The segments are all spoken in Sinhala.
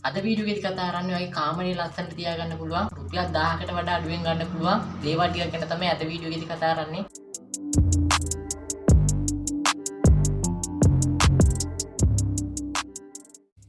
අද වීඩියෝ එකේ කතා කරන්නේ වගේ කාමරේ ලස්සනට තියාගන්න පුළුවන් රුපියල් 1000කට වඩා අඩුවෙන් ගන්න පුළුවන් දේවල් ටිකක් ගැන තමයි අද වීඩියෝ එකේදී කතා කරන්නේ.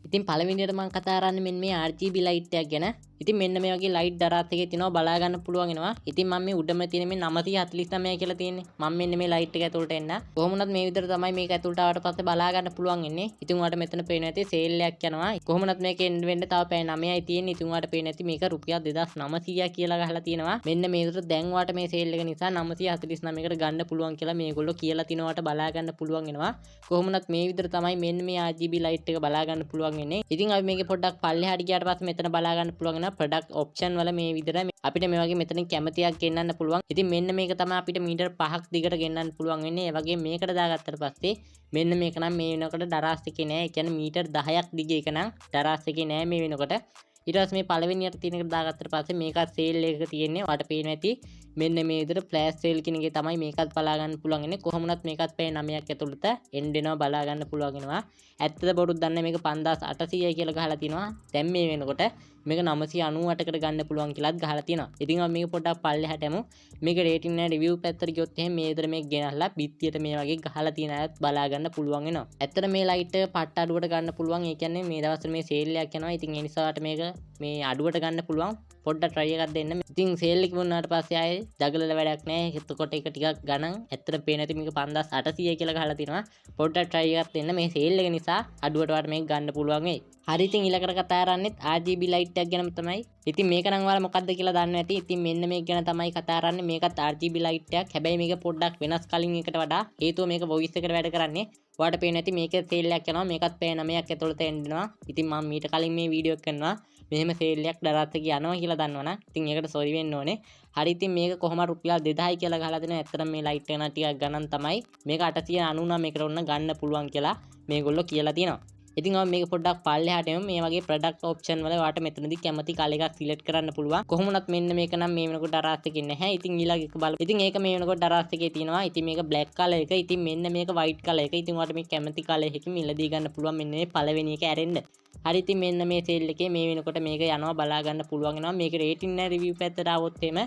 ඉතින් පළවෙනියට මම කතා කරන්නේ මෙන්න මේ RGB ලයිට් එකක් ගැන. ඉතින් මෙන්න මේ වගේ ලයිට් දරාත් එකේ තියෙනවා බලා ගන්න පුළුවන් වෙනවා. ඉතින් මම මේ උඩම තියෙන මේ 949 කියලා තියෙන්නේ. මම මෙන්න මේ ලයිට් එක ඇතුළට එන්න. කොහොමුණත් මේ විදිහට තමයි මේක ඇතුළට ආවට පස්සේ බලා ගන්න පුළුවන් වෙන්නේ. ඉතින් ඔයාලට මෙතන පේනවා ඇති සේල් එකක් යනවා. කොහොමුණත් මේක එන්න වෙන්න තව පැය 9යි තියෙන්නේ. ඉතින් ඔයාලට පේනවා ඇති මේක රුපියල් 2900 කියලා ගහලා තියෙනවා. මෙන්න මේ විදිහට දැන් ඔයාලට මේ සේල් එක නිසා 949කට ගන්න පුළුවන් කියලා මේගොල්ලෝ කියලා තිනවට බලා ගන්න පුළුවන් වෙනවා. කොහොමුණත් මේ විදිහට තමයි මෙන්න මේ RGB ලයිට් එක බලා ගන්න පුළුවන් වෙන්නේ. ඉතින් අපි මේකේ පොඩ්ඩක් පල්ලෙහාට ගියාට පස්සේ මෙතන බලා ගන්න පුළුවන් වෙනවා ප්‍රොඩක්ට් ඔප්ෂන් වල මේ විදිහට අපිට මේ වගේ මෙතනින් කැමතියක් ගෙන්නන්න පුළුවන්. ඉතින් මෙන්න මේක තමයි අපිට මීටර් 5ක් දිගට ගෙන්නන්න පුළුවන් වෙන්නේ. ඒ වගේ මේකට දාගත්තට පස්සේ මෙන්න මේක නම් මේ වෙනකොට දරාස් එකේ නෑ. ඒ කියන්නේ මීටර් 10ක් දිග එක නම් දරාස් එකේ නෑ මේ වෙනකොට. ඊට පස්සේ මේ පළවෙනියට තියෙන එකට දාගත්තට පස්සේ මේකත් සේල් එකක තියෙන්නේ. ඔයාලට පේනවා ඇති මෙන්න මේ විදිහට ෆ්ලෑෂ් සේල් කියන එකේ තමයි මේකත් බලා ගන්න පුළුවන් වෙන්නේ. කොහොමුණත් මේකත් පැය 9ක් ඇතුළත එන්න දෙනවා බලා ගන්න පුළුවන් වෙනවා. ඇත්තද බොරුද දන්නේ මේක 5800යි කියලා ගහලා තිනවා. දැන් මේ වෙනකොට මේක 998කට ගන්න පුළුවන් කියලාත් ගහලා තියෙනවා. ඉතින් අපි මේක පොඩ්ඩක් පල්ලෙහාට යමු. මේක රේටින් එක රිවිව් පැත්තට ගියොත් එහෙනම් මේ විතර මේක ගෙනල්ලා බිත්තියට මේ වගේ ගහලා තියෙන අයත් බලා ගන්න පුළුවන් වෙනවා. ඇත්තට මේ ලයිට් එක පට්ට අඩුවට ගන්න පුළුවන්. ඒ කියන්නේ මේ දවස්වල මේ සේල් එකක් යනවා. ඉතින් ඒ නිසාට මේක මේ අඩුවට ගන්න පුළුවන්. පොඩ්ඩක් try එකක් දෙන්න. ඉතින් සේල් එක වුණාට පස්සේ ආයේ දගලල වැඩක් නැහැ. එතකොට ඒක ටිකක් ගණන්. ඇත්තට පේන ඇති මේක 5800 කියලා ගහලා තිනවා. පොඩ්ඩක් try එකක් දෙන්න. මේ සේල් එක නිසා අඩුවට වට මේක ගන්න පුළුවන් වෙයි. හරි ඉතින් ඊළඟට කතා කරන්නේත් RGB ලයිට් එකක් ගැනම තමයි. ඉතින් මේක නම් ඔයාලා මොකද්ද කියලා දන්නවා ඇති. ඉතින් මෙන්න මේක ගැන තමයි කතා කරන්නේ. මේකත් RGB ලයිට් එකක්. හැබැයි මේක පොඩ්ඩක් වෙනස් කලින් එකට වඩා. හේතුව මේක වොයිස් එකට වැඩ කරන්නේ. ඔයාලට පේන ඇති මේකේ සේල් එකක් යනවා. මේකත් පැය 9ක් ඇතුළත එන්නවා. ඉතින් මම මීට කලින් මේ වීඩියෝ එක කරනවා. මෙහෙම සේල් එකක් දරාත් එක යනවා කියලා දන්නවනම් ඉතින් ඒකට සෝරි වෙන්න ඕනේ. හරි ඉතින් මේක කොහොම රුපියල් 2000යි කියලා ගහලා දෙනවා. ඇත්තටම මේ ලයිට් එක නම් ටිකක් ගණන් තමයි. මේක 899කට ඔන්න ගන්න පුළුවන් කියලා මේගොල්ලෝ කියලා තියෙනවා. ඉතින් අපි මේක පොඩ්ඩක් පල්ලෙහාට යමු. මේ වගේ ප්‍රොඩක්ට් ඔප්ෂන් වල ඔයාලට මෙතනදී කැමති කලර් එකක් සිලෙක්ට් කරන්න පුළුවන්. කොහොමුණත් මෙන්න මේක නම් මේ වෙනකොට දරාස් එකේ නැහැ. ඉතින් ඊළඟ එක බලමු. ඉතින් ඒක මේ වෙනකොට දරාස් එකේ තියෙනවා. ඉතින් මේක බ්ලැක් කලර් එක. ඉතින් මෙන්න මේක වයිට් කලර් එක. ඉතින් ඔයාලට මේ කැමති කලර් එකකින් මිලදී ගන්න පුළුවන්. මෙන්න මේ පළවෙනි එක ඇරෙන්න. හරි ඉතින් මෙන්න මේ සේල් එකේ මේ වෙනකොට මේක යනවා බලා ගන්න පුළුවන් වෙනවා. මේක රේටින් නැහැ රිවිව් පැත්තට આવොත් එimhe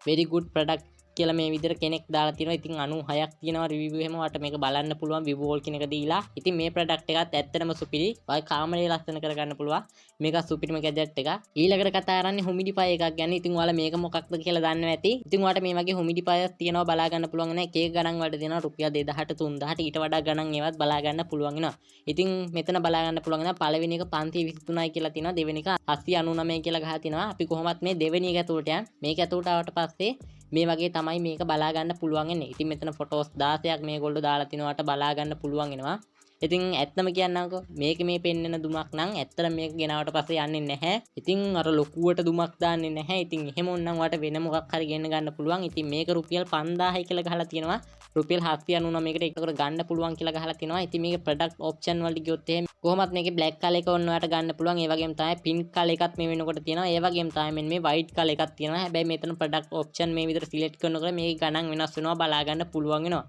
very good product කියලා මේ විදිහට කෙනෙක් දාලා තියෙනවා. ඉතින් 96ක් තියෙනවා රිවිව් එහෙම වට මේක බලන්න පුළුවන් විවෝල් කියන එක දීලා. ඉතින් මේ ප්‍රොඩක්ට් එකත් ඇත්තටම සුපිරි. ඔය කාමරේ ලස්සන කරගන්න පුළුවන්. මේක සුපිරිම ගැජට් එකක්. ඊළඟට කතා කරන්නේ හුමිඩිෆයි එකක් ගැන. ඉතින් ඔයාලා මේක මොකක්ද කියලා දන්නව ඇති. ඉතින් ඔයාලට මේ වගේ හුමිඩිෆයර්ස් තියෙනවා බලා ගන්න පුළුවන් නේ. එක ගණන් වලට දෙනවා රුපියල් 2000ට 3000ට ඊට වඩා ගණන් ඒවත් බලා ගන්න පුළුවන් වෙනවා. ඉතින් මෙතන බලා ගන්න පුළුවන් වෙනවා පළවෙනි එක 523යි කියලා තියෙනවා. දෙවෙනි එක 899 කියලා ගහලා තිනවා. අපි කොහොමත් මේ දෙවෙනි එක ඇතුළට යන්. මේක ඇතුළට ආවට පස්සේ මේ වගේ තමයි මේක බලා ගන්න පුළුවන් වෙන්නේ. ඉතින් මෙතන ෆොටෝස් 16ක් මේගොල්ලෝ දාලා තිනවට බලා ගන්න පුළුවන් වෙනවා. ඉතින් ඇත්තම කියන්නම්කෝ මේක මේ පෙන්වන දුමක් නම් ඇත්තට මේක ගෙනාවට පස්සේ යන්නේ නැහැ. ඉතින් අර ලොකුවට දුමක් දාන්නේ නැහැ. ඉතින් එහෙම වුණනම් වට වෙන මොකක් හරි ගෙන්න ගන්න පුළුවන්. ඉතින් මේක රුපියල් 5000යි කියලා ගහලා තියෙනවා. රුපියල් 799කට එකකට ගන්න පුළුවන් කියලා ගහලා තිනවා. ඉතින් මේකේ ප්‍රොඩක්ට් ඔප්ෂන් වලට ගියොත් එහෙම කොහොමත් මේකේ බ්ලැක් කලර් එක ඔන්න ඔයාලට ගන්න පුළුවන්. ඒ වගේම තමයි පින්ක් කලර් එකත් මේ වෙනකොට තියෙනවා. ඒ වගේම තමයි මෙන්න මේ වයිට් කලර් එකක් තියෙනවා. හැබැයි මෙතන ප්‍රොඩක්ට් ඔප්ෂන් මේ විදිහට සිලෙක්ට් කරනකොට මේකේ ගණන් වෙනස් වෙනවා බලා ගන්න පුළුවන් වෙනවා.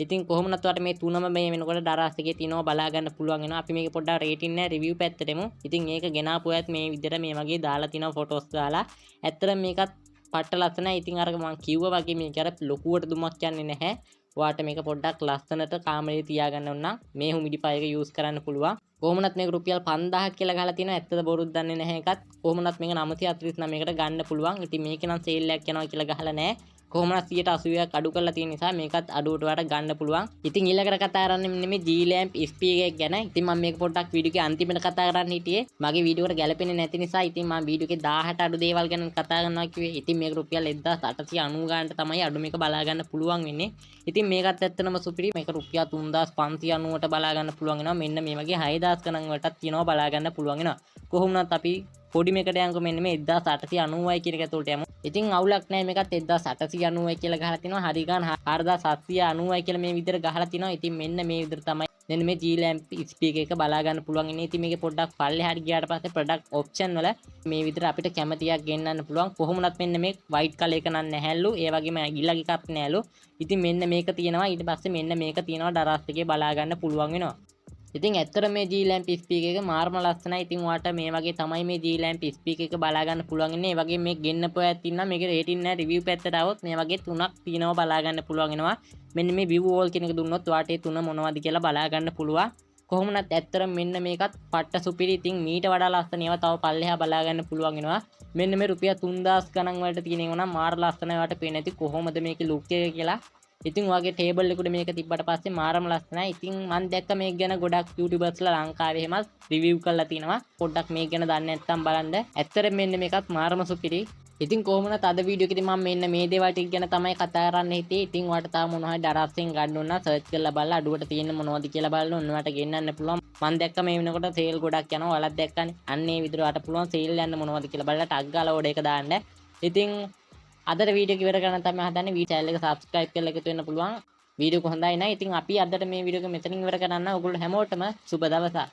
ඉතින් කොහොමනත් ඔයාලට මේ තුනම මේ වෙනකොට දරාස් එකේ තියෙනවා බලා ගන්න පුළුවන් වෙනවා. අපි මේක පොඩ්ඩක් රේටින් නැහැ රිවිව් පැත්තට එමු. ඉතින් ඒක ගෙනාපු අයත් මේ විදිහට මේ වගේ දාලා තිනවා ෆොටෝස් දාලා. ඇත්තටම මේකත් පට්ට ලස්සනයි. ඉතින් අර මම කිව්වා වගේ මේක අර ලොකුවට දුමක් යන්නේ නැහැ. ඔයාලට මේක පොඩ්ඩක් ලස්සනට කාමරේ තියාගන්න ඕන නම් මේ හුමිඩිෆයි එක යූස් කරන්න පුළුවන්. කොහොමනත් මේක රුපියල් 5000ක් කියලා ගහලා තියෙනවා. ඇත්තද බොරුද දන්නේ නැහැ එකත්. කොහොමනත් මේක 949කට ගන්න පුළුවන්. ඉතින් මේක නම් සේල් එකක් යනවා කියලා ගහලා නැහැ. කොහොමද 180ක් අඩු කරලා තියෙන නිසා මේකත් අඩුවට වඩා ගන්න පුළුවන්. ඉතින් ඊළඟට කතා කරන්නේ මෙන්න මේ G-Lamp ස්පීකර් එක ගැන. ඉතින් මම මේක පොඩ්ඩක් වීඩියෝ එකේ අන්තිමට කතා කරන්න හිටියේ. මගේ වීඩියෝ එකට ගැලපෙන්නේ නැති නිසා ඉතින් මම වීඩියෝ එකේ 1000ට අඩු දේවල් ගැන කතා කරනවා කිව්වේ. ඉතින් මේක රුපියල් 1890 ගානට තමයි අඩු මේක බලා ගන්න පුළුවන් වෙන්නේ. ඉතින් මේකත් ඇත්තටම සුපිරි. මේක රුපියල් 3590ට බලා ගන්න පුළුවන් වෙනවා. මෙන්න මේ වගේ 6000 ගණන් වලටත් තියෙනවා බලා ගන්න පුළුවන් වෙනවා. කොහොමුණත් අපි පොඩි මේකට යන්කො මෙන්න මේ 1890යි කියන එක ඇතුළට යමු. ඉතින් අවුලක් නැහැ මේකත් 1890යි කියලා ගහලා තිනවා. හරි ගන්න 4790යි කියලා මේ විදිහට ගහලා තිනවා. ඉතින් මෙන්න මේ විදිහට තමයි මෙන්න මේ G-Lamp ස්පීකර් එක බලා ගන්න පුළුවන් ඉන්නේ. ඉතින් මේකේ පොඩ්ඩක් පල්ලෙහාට ගියාට පස්සේ ප්‍රොඩක්ට් ඔප්ෂන් වල මේ විදිහට අපිට කැමතියක් ගෙන්නන්න පුළුවන්. කොහොමුණත් මෙන්න මේ වයිට් කලර් එක නම් නැහැලු. ඒ වගේම ඊළඟ එකක් නැහැලු. ඉතින් මෙන්න මේක තියෙනවා. ඊට පස්සේ මෙන්න මේක තියෙනවා දරාස් එකේ බලා ගන්න පුළුවන් වෙනවා. ඉතින් ඇත්තට මේ G-Lamp ස්පීකර් එක මාර්ම ලස්සනයි. ඉතින් ඔයාලට මේ වගේ තමයි මේ G-Lamp ස්පීකර් එක බලා ගන්න පුළුවන් ඉන්නේ. ඒ වගේ මේ ගෙන්නපු අයත් ඉන්නවා. මේකේ රේටින් නැහැ. රිවිව් පැත්තට આવොත් මේ වගේ තුනක් තියෙනවා බලා ගන්න පුළුවන් වෙනවා. මෙන්න මේ view all කියන එක දුන්නොත් ඔයාලට ඒ තුන මොනවද කියලා බලා ගන්න පුළුවන්. කොහොමනත් ඇත්තටම මෙන්න මේකත් පට්ට සුපිරි. ඉතින් මීට වඩා ලස්සන ඒවා තව පල්ලෙහා බලා ගන්න පුළුවන් වෙනවා. මෙන්න මේ රුපියල් 3000 ගණන් වලට තියෙන ඒවා නම් මාර ලස්සනයි. ඔයාලට පේන්නේ නැති කොහොමද මේකේ ලුක් එක කියලා. ඉතින් ඔයාගේ ටේබල් එකට මේක තිබ්බට පස්සේ මාරම ලස්සනයි. ඉතින් මම දැක්ක මේක ගැන ගොඩක් YouTubersලා ලංකාවේ එහෙමත් රිවිව් කරලා තිනවා. පොඩ්ඩක් මේක ගැන දන්නේ නැත්නම් බලන්න. ඇත්තටම මෙන්න මේකත් මාරම සුපිරි. ඉතින් කොහොමනත් අද වීඩියෝ එකේදී මම මෙන්න මේ දේවල් ටික ගැන තමයි කතා කරන්න හිතේ. ඉතින් ඔයාලට තාම මොනවා හරි ඩරක්සෙන් ගන්න ඕන නම් සර්ච් කරලා බලලා අඩුවට තියෙන මොනවද කියලා බලලා ඔන්න ඔයාලට ගෙන්නන්න පුළුවන්. මම දැක්ක මේ වෙනකොට සේල් ගොඩක් යනවා. ඔයාලත් දැක්කනේ. අන්න ඒ විදිහට ඔයාලට පුළුවන් සේල් යන්න මොනවද කියලා බලලා ටග් ගාලා ඕඩර් එක දාන්න. ඉතින් අදට වීඩියෝ ඉවර කරන්න තමයි හදන්නේ. channel එක subscribe කරලා එකතු වෙන්න පුළුවන්. වීඩියෝ එක හොඳයි නේද? ඉතින් අපි අදට මේ වීඩියෝ එක මෙතනින් ඉවර කරන්න. ඔයගොල්ලෝ හැමෝටම සුබ දවසක්.